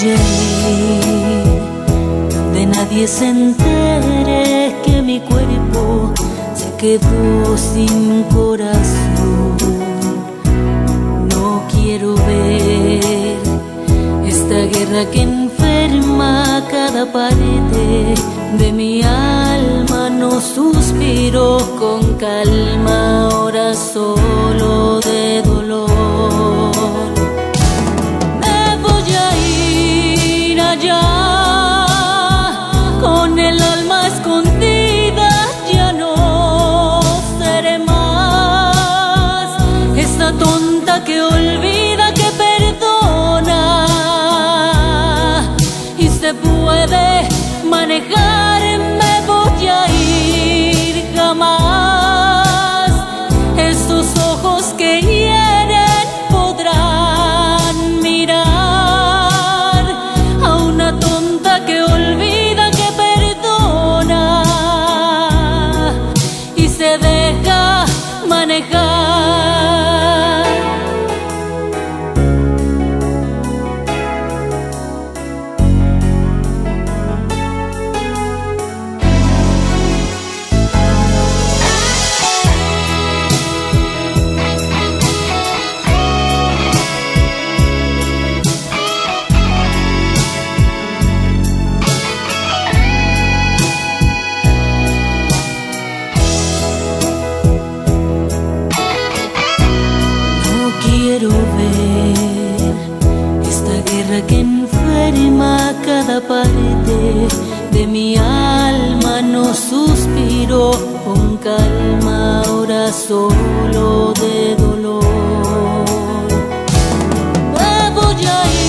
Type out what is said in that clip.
a ir donde nadie se entere que mi cuerpo se quedó sin corazón. No quiero ver esta guerra que enferma cada pared de mi alma. No suspiro con calma, ahora solo de dolor. Me voy a ir allá con el alma escondida, ya no seré más esa tonta que olvida, que perdona y se puede manejar. Me voy a ir jamás, esos ojos que hieren podrán mirar a una tonta que olvida, que perdona y se deja manejar. Quiero ver esta guerra que enferma cada parte de mi alma. No suspiro con calma, ahora solo de dolor. Me voy a ir